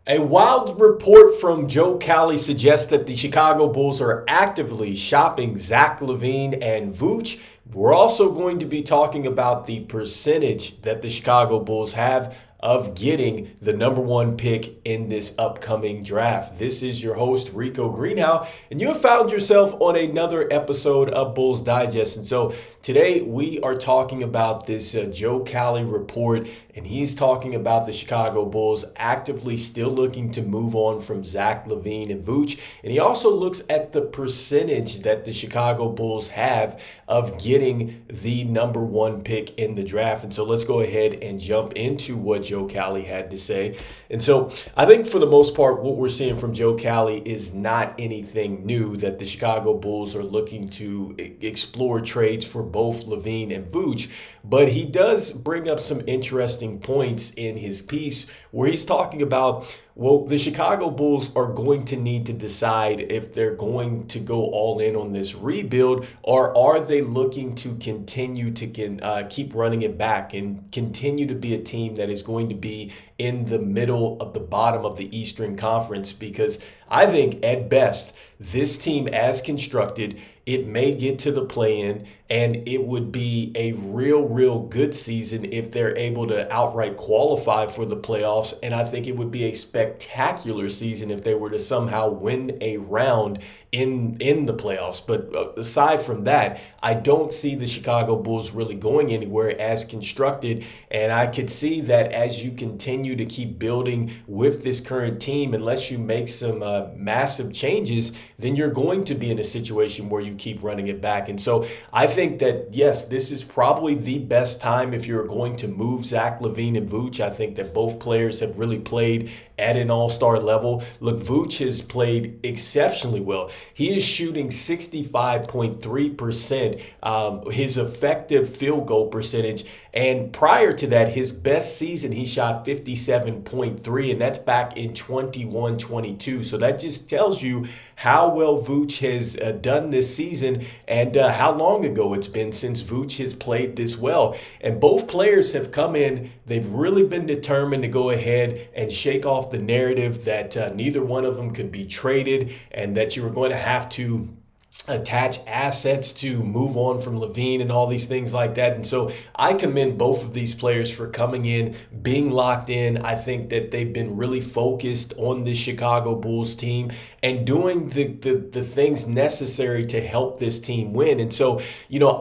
A wild report from Joe Cali suggests that the Chicago Bulls are actively shopping Zach LaVine and Vooch. We're also going to be talking about the percentage that the Chicago Bulls have of getting the number one pick in this upcoming draft. This is your host, Rico Greenhowe, and you have found yourself on another episode of Bulls Digest. And so today we are talking about this Joe Cali report, and he's talking about the Chicago Bulls actively still looking to move on from Zach LaVine and Vooch. And he also looks at the percentage that the Chicago Bulls have of getting the number one pick in the draft. And so let's go ahead and jump into what Joe Cali had to say. And so I think for the most part, what we're seeing from Joe Cali is not anything new, that the Chicago Bulls are looking to explore trades for both LaVine and Vooch. But he does bring up some interesting points in his piece where he's talking about, well, the Chicago Bulls are going to need to decide if they're going to go all in on this rebuild, or are they looking to continue to keep running it back and continue to be a team that is going to be in the middle of the bottom of the Eastern Conference. Because I think at best, this team as constructed, it may get to the play-in, and it would be a real good season if they're able to outright qualify for the playoffs. And I think it would be a spectacular season if they were to somehow win a round in the playoffs. But aside from that, I don't see the Chicago Bulls really going anywhere as constructed. And I could see that as you continue to keep building with this current team, unless you make some massive changes, then you're going to be in a situation where you keep running it back. And so I think that, yes, this is probably the best time if you're going to move Zach LaVine and Vooch. I think that both players have really played at an all-star level. Look, Vooch has played exceptionally well. He is shooting 65.3%, his effective field goal percentage. And prior to that, his best season, he shot 57.3, and that's back in 21-22. So that just tells you how well Vooch has done this season, and how long ago it's been since Vooch has played this well. And both players have come in, they've really been determined to go ahead and shake off the narrative that neither one of them could be traded, and that you were going to have to attach assets to move on from LaVine and all these things like that. And so I commend both of these players for coming in, being locked in. I think that they've been really focused on this Chicago Bulls team and doing the things necessary to help this team win. And so,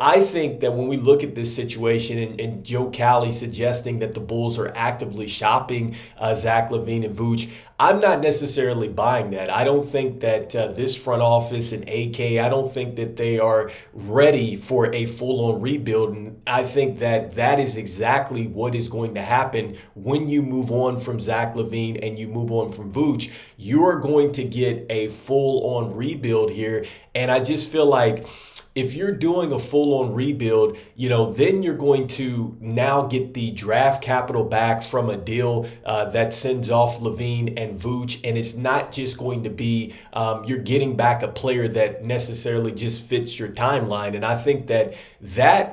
I think that when we look at this situation and Joe Cali suggesting that the Bulls are actively shopping Zach LaVine and Vooch, I'm not necessarily buying that. I don't think that this front office and I don't think that they are ready for a full-on rebuild. And I think that that is exactly what is going to happen when you move on from Zach LaVine and you move on from Vooch. You are going to get a full-on rebuild here. And I just feel like if you're doing a full-on rebuild, then you're going to now get the draft capital back from a deal that sends off LaVine and Vooch. And it's not just going to be you're getting back a player that necessarily just fits your timeline. And I think that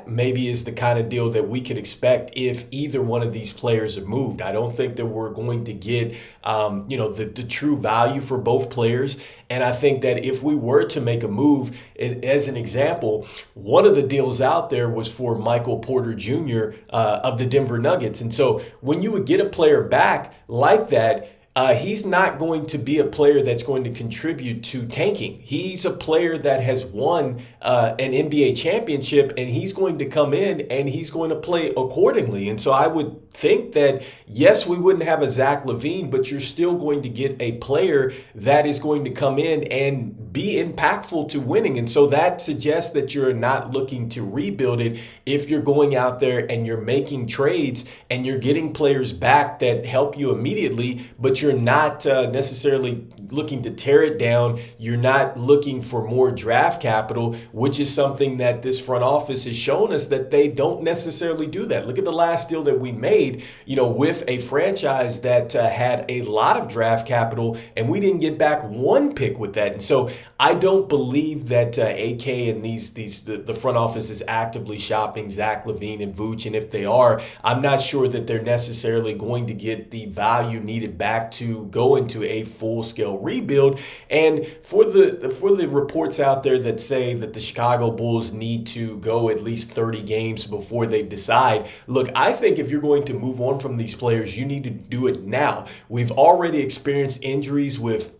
maybe is the kind of deal that we could expect if either one of these players are moved. I don't think that we're going to get the true value for both players. And I think that if we were to make a move, as an example, one of the deals out there was for Michael Porter Jr. Of the Denver Nuggets. And so when you would get a player back like that, he's not going to be a player that's going to contribute to tanking. He's a player that has won an NBA championship, and he's going to come in and he's going to play accordingly. And so I would think that, yes, we wouldn't have a Zach LaVine, but you're still going to get a player that is going to come in and be impactful to winning. And so that suggests that you're not looking to rebuild it if you're going out there and you're making trades and you're getting players back that help you immediately, but you're not necessarily looking to tear it down. You're not looking for more draft capital, which is something that this front office has shown us that they don't necessarily do that. Look at the last deal that we made, with a franchise that had a lot of draft capital, and we didn't get back one pick with that. And so I don't believe that AK and the front office is actively shopping Zach LaVine and Vooch, and if they are, I'm not sure that they're necessarily going to get the value needed back to go into a full-scale rebuild. And for the reports out there that say that the Chicago Bulls need to go at least 30 games before they decide, look, I think if you're going to move on from these players, you need to do it now. We've already experienced injuries with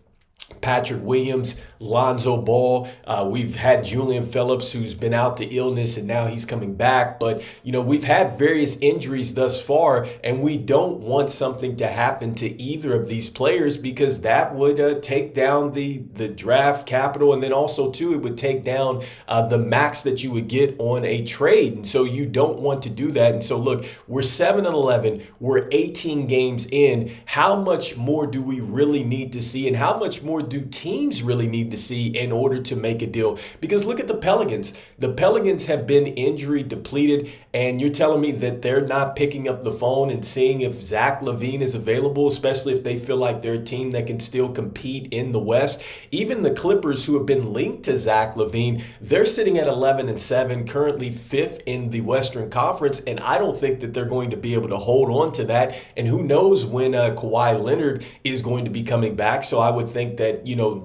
Patrick Williams, Lonzo Ball. We've had Julian Phillips, who's been out to illness, and now he's coming back. But, we've had various injuries thus far, and we don't want something to happen to either of these players because that would take down the draft capital. And then also, too, it would take down the max that you would get on a trade. And so you don't want to do that. And so, look, we're 7-11. We're 18 games in. How much more do we really need to see? And how much more do teams really need to see in order to make a deal? Because look at the Pelicans. The Pelicans have been injury depleted, and you're telling me that they're not picking up the phone and seeing if Zach LaVine is available, especially if they feel like they're a team that can still compete in the West. Even the Clippers, who have been linked to Zach LaVine, they're sitting at 11-7, currently 5th in the Western Conference, and I don't think that they're going to be able to hold on to that. And who knows when Kawhi Leonard is going to be coming back. So I would think that,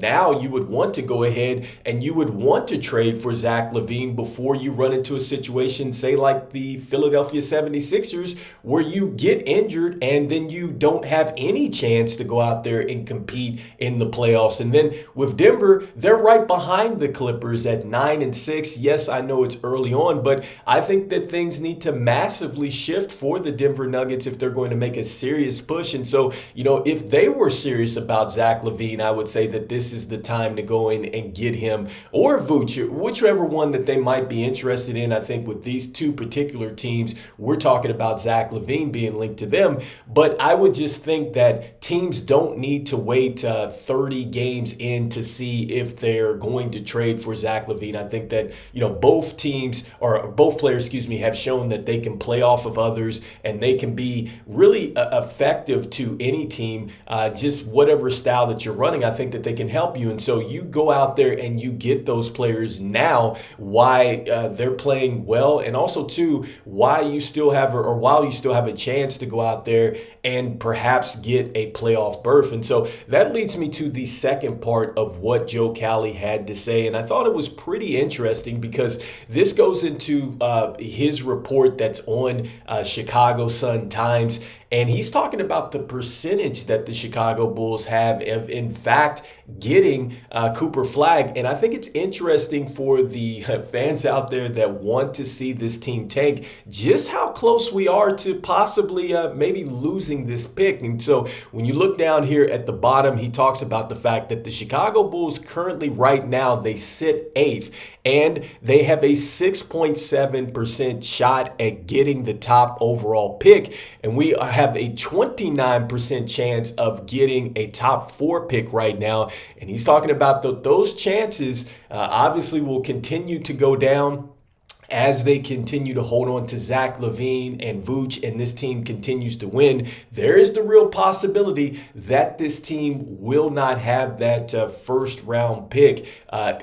now you would want to go ahead and you would want to trade for Zach LaVine before you run into a situation, say like the Philadelphia 76ers, where you get injured and then you don't have any chance to go out there and compete in the playoffs. And then with Denver, they're right behind the Clippers at 9-6. Yes, I know it's early on, but I think that things need to massively shift for the Denver Nuggets if they're going to make a serious push. And so, if they were serious about Zach LaVine, I would say that this is the time to go in and get him, or Vooch, whichever one that they might be interested in. I think with these two particular teams, we're talking about Zach LaVine being linked to them. But I would just think that teams don't need to wait 30 games in to see if they're going to trade for Zach LaVine. I think that, both teams, or both players, have shown that they can play off of others and they can be really effective to any team, just whatever style that you're running. I think that they can help you. And so you go out there and you get those players now why they're playing well, and also too why you still have, or while you still have a chance to go out there and perhaps get a playoff berth. And so that leads me to the second part of what Joe Cowley had to say. And I thought it was pretty interesting because this goes into his report that's on Chicago Sun-Times. And he's talking about the percentage that the Chicago Bulls have of, in fact, getting Cooper Flagg. And I think it's interesting for the fans out there that want to see this team tank, just how close we are to possibly maybe losing this pick. And so when you look down here at the bottom, he talks about the fact that the Chicago Bulls currently right now, they sit 8th. And they have a 6.7% shot at getting the top overall pick. And we have a 29% chance of getting a top 4 pick right now. And he's talking about those chances obviously will continue to go down as they continue to hold on to Zach LaVine and Vooch, and this team continues to win. There is the real possibility that this team will not have that first round pick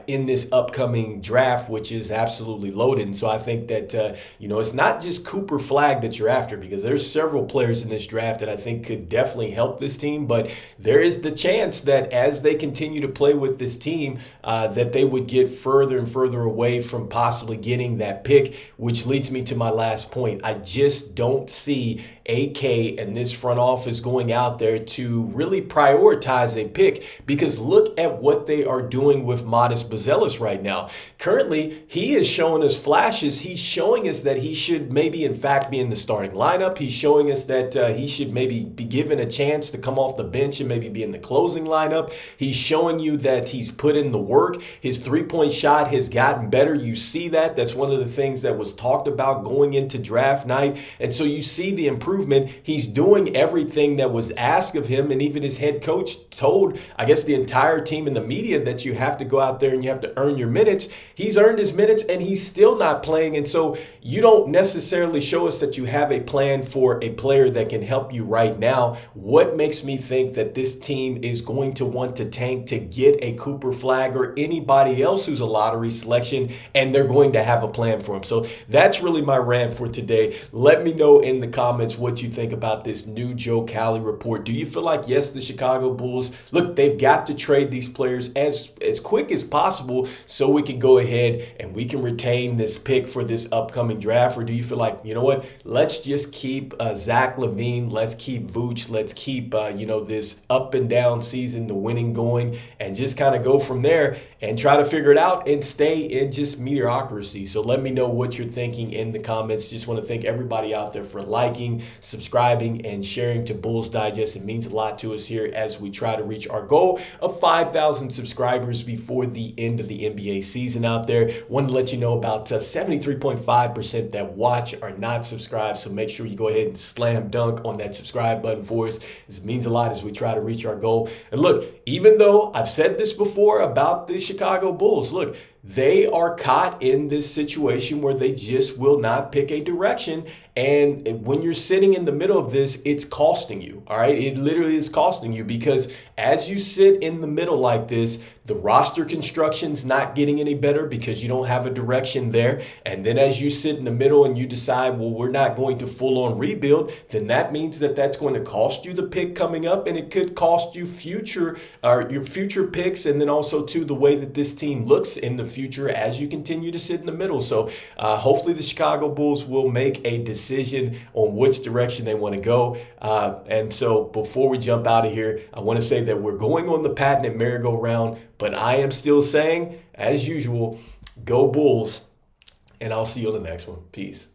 in this upcoming draft, which is absolutely loaded. And so I think that, it's not just Cooper Flagg that you're after, because there's several players in this draft that I think could definitely help this team. But there is the chance that as they continue to play with this team, that they would get further and further away from possibly getting that pick, which leads me to my last point. I just don't see AK and this front office going out there to really prioritize a pick, because look at what they are doing with Modest Buzelis right now. Currently, he is showing us flashes. He's showing us that he should maybe in fact be in the starting lineup. He's showing us that he should maybe be given a chance to come off the bench and maybe be in the closing lineup. He's showing you that he's put in the work. His three-point shot has gotten better. You see that. That's one of the things that was talked about going into draft night. And so you see the improvement improvement. He's doing everything that was asked of him. And even his head coach told, I guess, the entire team and the media that you have to go out there and you have to earn your minutes. He's earned his minutes and he's still not playing. And so you don't necessarily show us that you have a plan for a player that can help you right now. What makes me think that this team is going to want to tank to get a Cooper Flagg or anybody else who's a lottery selection, and they're going to have a plan for him? So that's really my rant for today. Let me know in the comments what you think about this new Joe Cali report. Do you feel like, yes, the Chicago Bulls, look, they've got to trade these players as quick as possible so we can go ahead and we can retain this pick for this upcoming draft? Or do you feel like, you know what, let's just keep Zach LaVine, let's keep Vooch, let's keep, this up and down season, the winning going, and just kind of go from there and try to figure it out and stay in just mediocrity? So let me know what you're thinking in the comments. Just want to thank everybody out there for liking, subscribing, and sharing to Bulls Digest. It means a lot to us here as we try to reach our goal of 5,000 subscribers before the end of the NBA season out there. Wanted to let you know about 73.5% that watch are not subscribed. So make sure you go ahead and slam dunk on that subscribe button for us. This means a lot as we try to reach our goal. And look, even though I've said this before about the Chicago Bulls, look, they are caught in this situation where they just will not pick a direction. And when you're sitting in the middle of this, it's costing you. All right. It literally is costing you, because as you sit in the middle like this, the roster construction's not getting any better because you don't have a direction there. And then as you sit in the middle and you decide, well, we're not going to full on rebuild, then that means that that's going to cost you the pick coming up, and it could cost you your future picks, and then also to the way that this team looks in the future as you continue to sit in the middle. So hopefully the Chicago Bulls will make a decision on which direction they want to go. And so before we jump out of here, I want to say that we're going on the patented merry-go-round, but I am still saying, as usual, go Bulls, and I'll see you on the next one. Peace.